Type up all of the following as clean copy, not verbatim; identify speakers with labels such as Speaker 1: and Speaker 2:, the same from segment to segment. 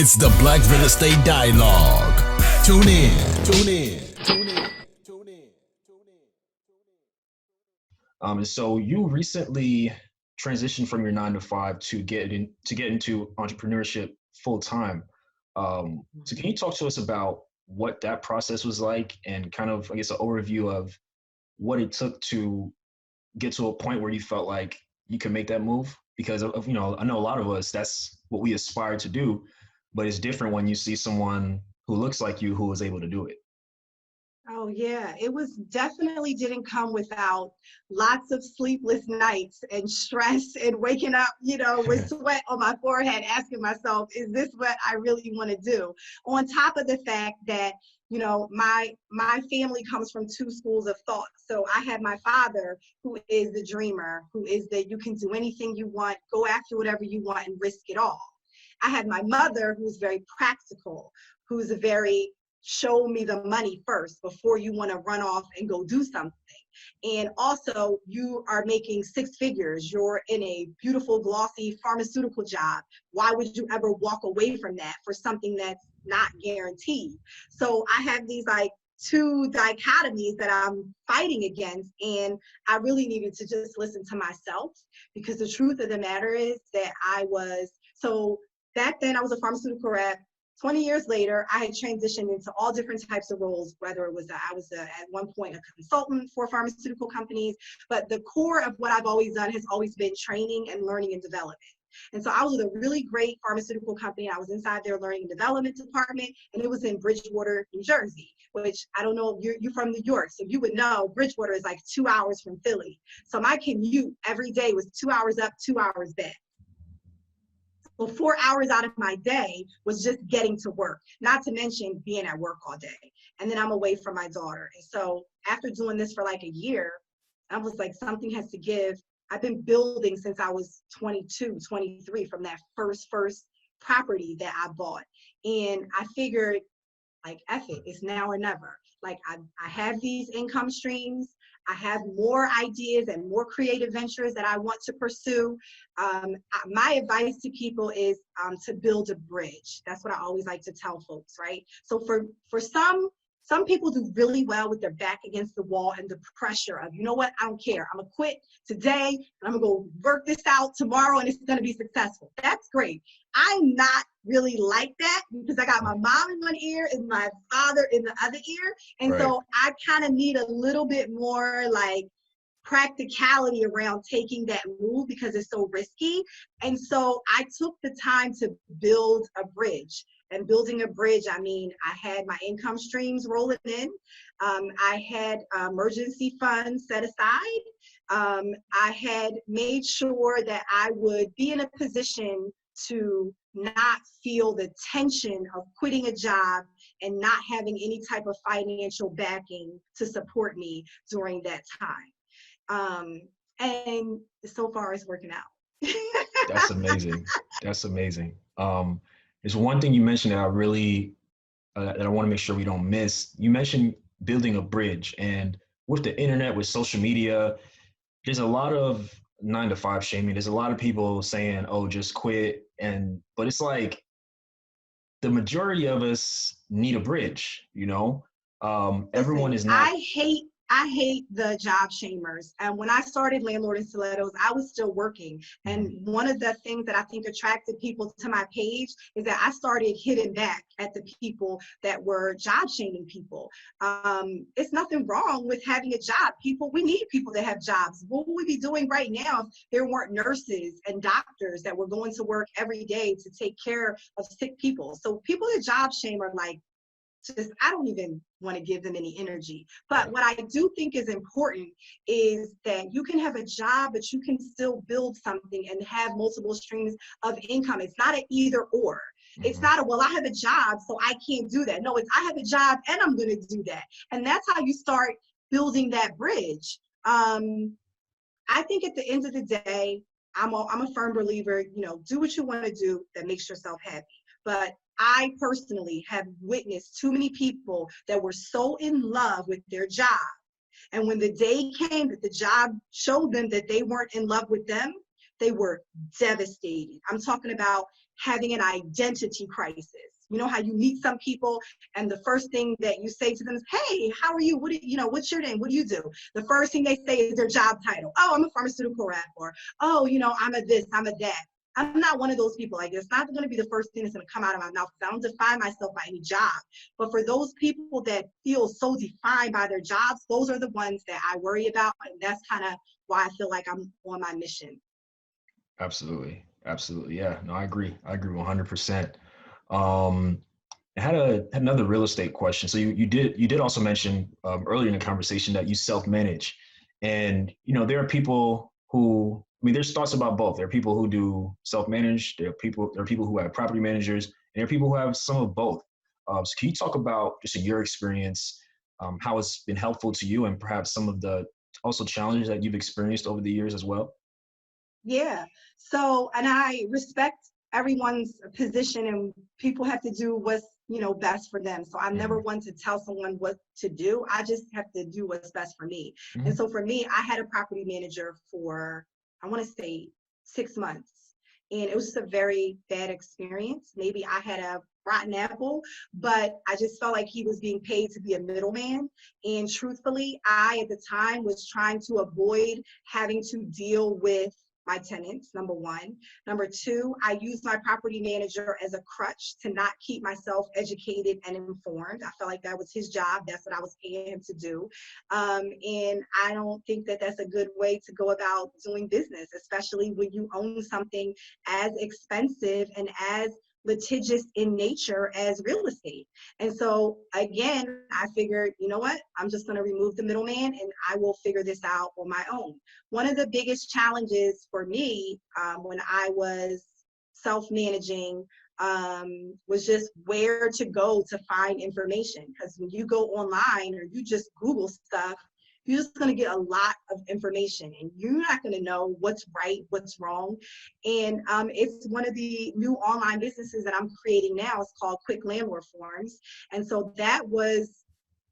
Speaker 1: It's the Black Real Estate Dialogue. Tune in. Tune in. Tune in. Tune in.
Speaker 2: And so you recently transitioned from your 9 to 5 to get into entrepreneurship full time. So can you talk to us about what that process was like and kind of, I guess, an overview of what it took to get to a point where you felt like you could make that move? Because I know a lot of us, that's what we aspire to do, but it's different when you see someone who looks like you who was able to do it.
Speaker 3: Oh yeah, it was definitely didn't come without lots of sleepless nights and stress and waking up, with sweat on my forehead, asking myself, is this what I really want to do? On top of the fact that, my family comes from two schools of thought. So I had my father, who is the dreamer, who is that you can do anything you want, go after whatever you want and risk it all. I had my mother, who's very practical, who's a very show me the money first before you want to run off and go do something. And also, you are making 6 figures. You're in a beautiful, glossy pharmaceutical job. Why would you ever walk away from that for something that's not guaranteed? So I have these two dichotomies that I'm fighting against, and I really needed to just listen to myself, because the truth of the matter is that back then I was a pharmaceutical rep. 20 years later, I had transitioned into all different types of roles, whether it was I was at one point a consultant for pharmaceutical companies, but the core of what I've always done has always been training and learning and development. And so I was with a really great pharmaceutical company. I was inside their learning and development department, and it was in Bridgewater, New Jersey, which I don't know, you're from New York, so you would know Bridgewater is like 2 hours from Philly. So my commute every day was 2 hours up, 2 hours back. So 4 hours out of my day was just getting to work, not to mention being at work all day. And then I'm away from my daughter. And so after doing this for like a year, I was like, something has to give. I've been building since I was 22, 23 from that first property that I bought. And I figured, like, F it, it's now or never. Like, I have these income streams. I have more ideas and more creative ventures that I want to pursue. My advice to people is to build a bridge. That's what I always like to tell folks, right? So for some people do really well with their back against the wall and the pressure of, you know what, I don't care. I'm gonna quit today and I'm gonna go work this out tomorrow and it's gonna be successful. That's great. I'm not really like that, because I got my mom in one ear and my father in the other ear. And
Speaker 2: Right.
Speaker 3: so I kind of need a little bit more like practicality around taking that move, because it's so risky. And so I took the time to build a bridge. And building a bridge, I mean, I had my income streams rolling in. I had emergency funds set aside. I had made sure that I would be in a position to not feel the tension of quitting a job and not having any type of financial backing to support me during that time. And so far it's working out.
Speaker 2: That's amazing. That's amazing. There's one thing you mentioned that I want to make sure we don't miss. You mentioned building a bridge, and with the internet, with social media, there's a lot of 9 to 5 shaming. There's a lot of people saying, "Oh, just quit," but it's like the majority of us need a bridge. Everyone
Speaker 3: Listen,
Speaker 2: is not.
Speaker 3: I hate the job shamers. And when I started Landlord and Stilettos, I was still working. And one of the things that I think attracted people to my page is that I started hitting back at the people that were job shaming people. It's nothing wrong with having a job. We need people that have jobs. What would we be doing right now if there weren't nurses and doctors that were going to work every day to take care of sick people? So people that job shame are like, I don't even want to give them any energy. But what I do think is important is that you can have a job, but you can still build something and have multiple streams of income. It's not an either or. It's not well, I have a job, so I can't do that. No, it's I have a job and I'm going to do that. And that's how you start building that bridge. I think at the end of the day, I'm a firm believer, do what you want to do that makes yourself happy. But I personally have witnessed too many people that were so in love with their job. And when the day came that the job showed them that they weren't in love with them, they were devastated. I'm talking about having an identity crisis. You know how you meet some people and the first thing that you say to them is, hey, how are you? What's your name? What do you do? The first thing they say is their job title. Oh, I'm a pharmaceutical rep, or, oh, I'm a this, I'm a that. I'm not one of those people. Like, it's not going to be the first thing that's going to come out of my mouth. I don't define myself by any job. But for those people that feel so defined by their jobs, those are the ones that I worry about. And that's kind of why I feel like I'm on my mission.
Speaker 2: Absolutely. Absolutely. Yeah, no, I agree. I agree 100%. I had another real estate question. So you did also mention earlier in the conversation that you self-manage, and there are people who, there's thoughts about both. There are people who do self-manage. There are people who have property managers, and there are people who have some of both. So can you talk about just your experience, how it's been helpful to you, and perhaps some of the also challenges that you've experienced over the years as well?
Speaker 3: Yeah. So, and I respect everyone's position, and people have to do what's best for them. So I'm never one to tell someone what to do. I just have to do what's best for me.
Speaker 2: Mm-hmm.
Speaker 3: And so for me, I had a property manager for, I want to say, 6 months, and it was just a very bad experience. Maybe I had a rotten apple, but I just felt like he was being paid to be a middleman. And truthfully, I at the time was trying to avoid having to deal with my tenants, number one. Number two, I used my property manager as a crutch to not keep myself educated and informed. I felt like that was his job. That's what I was paying him to do. And I don't think that that's a good way to go about doing business, especially when you own something as expensive and as litigious in nature as real estate. And so again, I figured, you know what, I'm just going to remove the middleman and I will figure this out on my own. One of the biggest challenges for me when I was self-managing was just where to go to find information. Because when you go online or you just Google stuff, you're just going to get a lot of information and you're not going to know what's right, what's wrong. And it's one of the new online businesses that I'm creating now. It's called Quick Landlord Forms. And so that was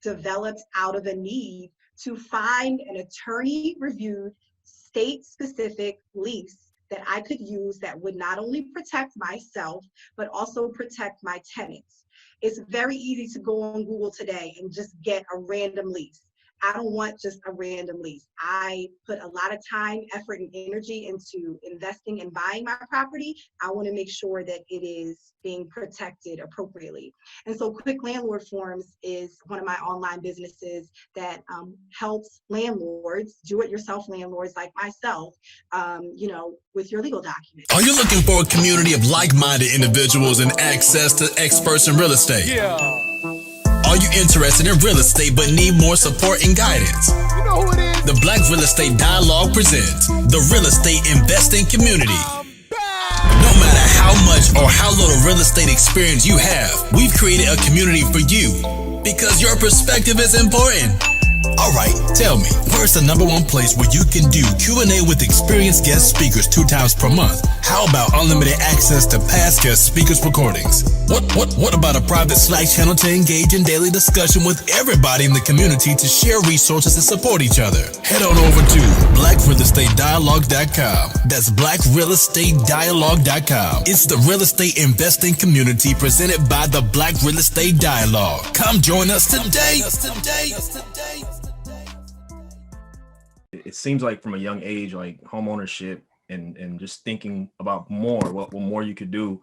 Speaker 3: developed out of a need to find an attorney-reviewed, state-specific lease that I could use that would not only protect myself, but also protect my tenants. It's very easy to go on Google today and just get a random lease. I don't want just a random lease. I put a lot of time, effort, and energy into investing and buying my property. I want to make sure that it is being protected appropriately. And so Quick Landlord Forms is one of my online businesses that helps landlords, do-it-yourself landlords like myself, with your legal documents.
Speaker 1: Are you looking for a community of like-minded individuals and access to experts in real estate?
Speaker 4: Yeah.
Speaker 1: Are you interested in real estate but need more support and guidance?
Speaker 4: You know who it is?
Speaker 1: The Black Real Estate Dialogue presents the Real Estate Investing Community. No matter how much or how little real estate experience you have, we've created a community for you because your perspective is important. All right, tell me, where's the number one place where you can do Q&A with experienced guest speakers 2 times per month? How about unlimited access to past guest speakers' recordings? What about a private Slack channel to engage in daily discussion with everybody in the community to share resources and support each other? Head on over to blackrealestatedialogue.com. That's blackrealestatedialogue.com. It's the real estate investing community presented by the Black Real Estate Dialogue. Come join us today.
Speaker 2: It seems like from a young age, like home ownership and just thinking about what more you could do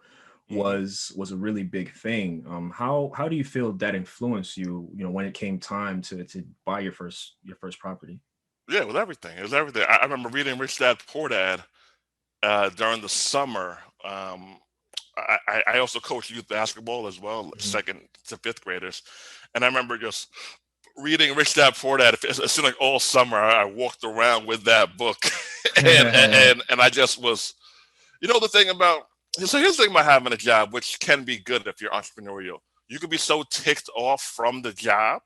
Speaker 2: was a really big thing. How do you feel that influenced you, when it came time to buy your first property?
Speaker 4: Yeah, it was everything. I remember reading Rich Dad Poor Dad during the summer. I also coached youth basketball as well, 2nd to 5th graders. And I remember just reading Rich Dad Poor Dad. It seemed like all summer I walked around with that book. and I just was, the thing about, so here's the thing about having a job, which can be good if you're entrepreneurial. You could be so ticked off from the job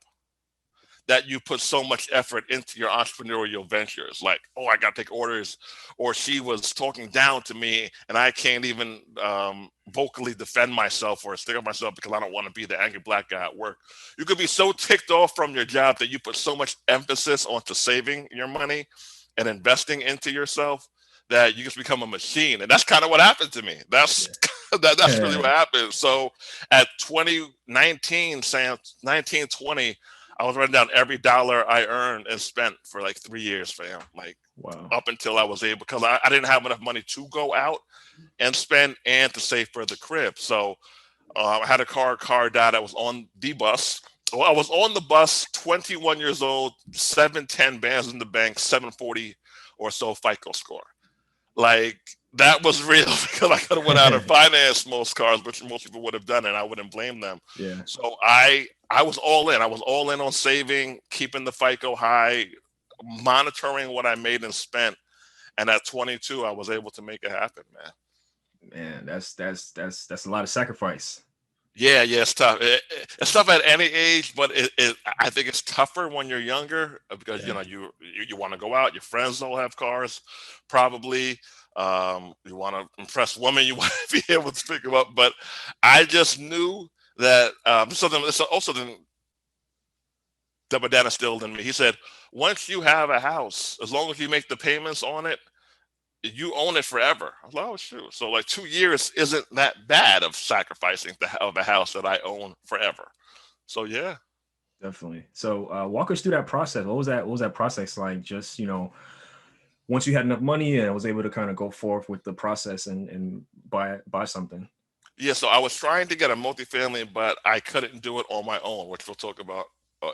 Speaker 4: that you put so much effort into your entrepreneurial ventures. Like, oh, I got to take orders, or she was talking down to me and I can't even vocally defend myself or stick up myself because I don't want to be the angry black guy at work. You could be so ticked off from your job that you put so much emphasis onto saving your money and investing into yourself that you just become a machine. And that's kind of what happened to me. That's that's really what happened. So at 2019, Sam, 1920, I was writing down every dollar I earned and spent for like 3 years, fam. Like
Speaker 2: Wow.
Speaker 4: up until I was able, because I didn't have enough money to go out and spend and to save for the crib. So I had a car died. I was on the bus. Well, I was on the bus, 21 years old, 710 bands in the bank, 740 or so FICO score. Like that was real because I could have went out and financed most cars, which most people would have done, and I wouldn't blame them.
Speaker 2: Yeah.
Speaker 4: So I was all in. I was all in on saving, keeping the FICO high, monitoring what I made and spent. And at 22, I was able to make it happen, man.
Speaker 2: Man, that's a lot of sacrifice.
Speaker 4: Yeah, it's tough. It's tough at any age, but I think it's tougher when you're younger because you know you want to go out. Your friends don't have cars, probably. You want to impress women. You want to be able to pick them up. But I just knew that something that my dad instilled in me. He said, once you have a house, as long as you make the payments on it, you own it forever. I was like, oh, shoot. So like 2 years isn't that bad of sacrificing of a house that I own forever. So yeah.
Speaker 2: Definitely. So walk us through that process. What was that process like? Just, once you had enough money and was able to kind of go forth with the process and buy something.
Speaker 4: Yeah, so I was trying to get a multifamily, but I couldn't do it on my own, which we'll talk about.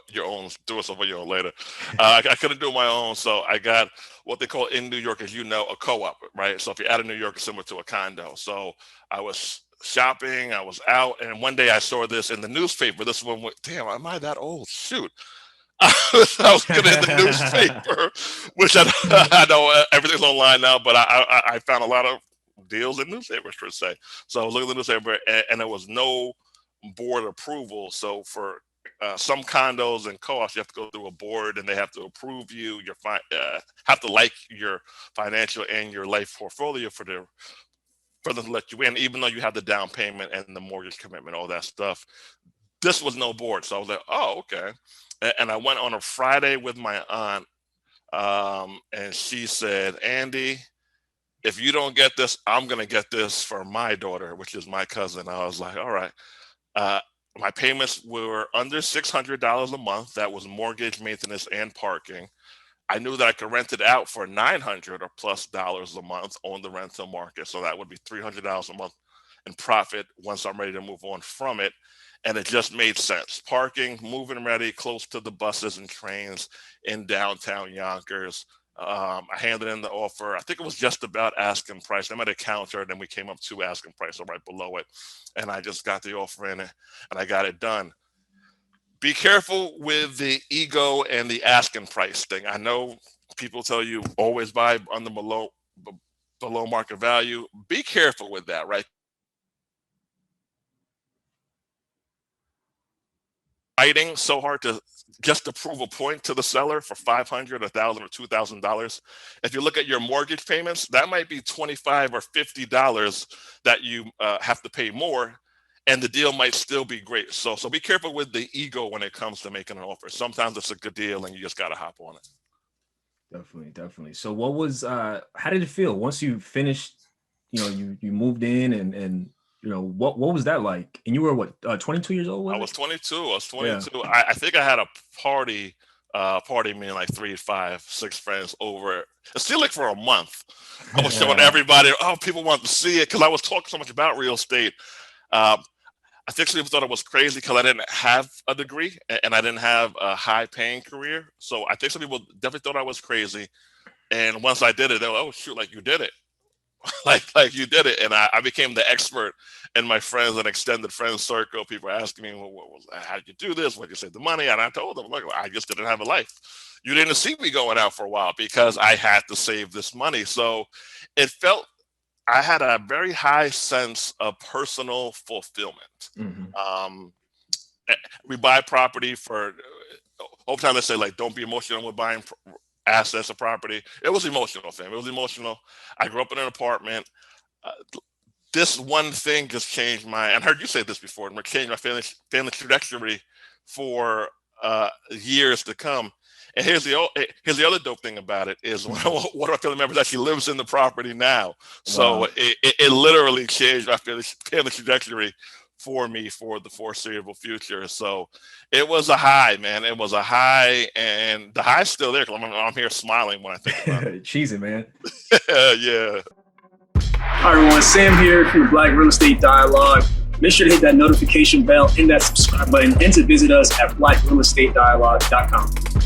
Speaker 4: Your own, do it for your own later. I couldn't do it my own, so I got what they call in New York, as you know, a co-op, right? So if you're out of New York, it's similar to a condo. So I was shopping, I was out, and one day I saw this in the newspaper. This one went, damn, am I that old? Shoot. I was looking in the newspaper, which I know everything's online now, but I found a lot of deals in newspapers per se. So I was looking at the newspaper, and there was no board approval. So for some condos and co-ops, you have to go through a board, and they have to approve you. You have to like your financial and your life portfolio for them to let you in, even though you have the down payment and the mortgage commitment, all that stuff. This was no board, so I was like, oh, okay. And I went on a Friday with my aunt, and she said, Andy, if you don't get this, I'm gonna get this for my daughter, which is my cousin. I was like, all right. My payments were under $600 a month. That was mortgage, maintenance, and parking. I knew that I could rent it out for $900 or plus a month on the rental market. So that would be $300 a month in profit once I'm ready to move on from it. And it just made sense. Parking, moving ready, close to the buses and trains in downtown Yonkers. I handed in the offer. I think it was just about asking price. I might have countered, and we came up to asking price or right below it. And I just got the offer in it, and I got it done. Be careful with the ego and the asking price thing. I know people tell you always buy on the below market value. Be careful with that, right? Fighting so hard to just to prove a point to the seller for $500, $1,000, or $2,000. If you look at your mortgage payments, that might be $25 or $50 that you have to pay more, and the deal might still be great. So be careful with the ego when it comes to making an offer. Sometimes it's a good deal, and you just gotta hop on it.
Speaker 2: Definitely. So what was how did it feel once you finished? You moved in and. What was that like? And you were what, 22 years old?
Speaker 4: I was 22. Yeah. I think I had a party meaning like 3, 5, 6 friends over. It seemed like for a month. I was showing everybody. Oh, people wanted to see it because I was talking so much about real estate. I think some people thought it was crazy because I didn't have a degree and I didn't have a high-paying career. So I think some people definitely thought I was crazy. And once I did it, they were like, "Oh shoot, like you did it." like you did it, and I became the expert in my friends and extended friends circle. People were asking me, how did you do this? What did you save the money? And I told them, look, I just didn't have a life. You didn't see me going out for a while because I had to save this money. So it felt I had a very high sense of personal fulfillment. Mm-hmm. We buy property for all the time. They say like, don't be emotional with buying assets or property. It was emotional, fam. It was emotional. I grew up in an apartment. This one thing just changed and I heard you say this before, and changed my family trajectory for years to come. And here's the other dope thing about it is one of our family members actually lives in the property now. So
Speaker 2: Wow.
Speaker 4: it literally changed my family trajectory for me for the foreseeable future. So it was a high, man. It was a high, and the high's still there. 'Cause I'm here smiling when I think about it.
Speaker 2: Cheesy, man.
Speaker 4: Yeah.
Speaker 5: Hi everyone, Sam here from the Black Real Estate Dialogue. Make sure to hit that notification bell and that subscribe button, and to visit us at blackrealestatedialogue.com.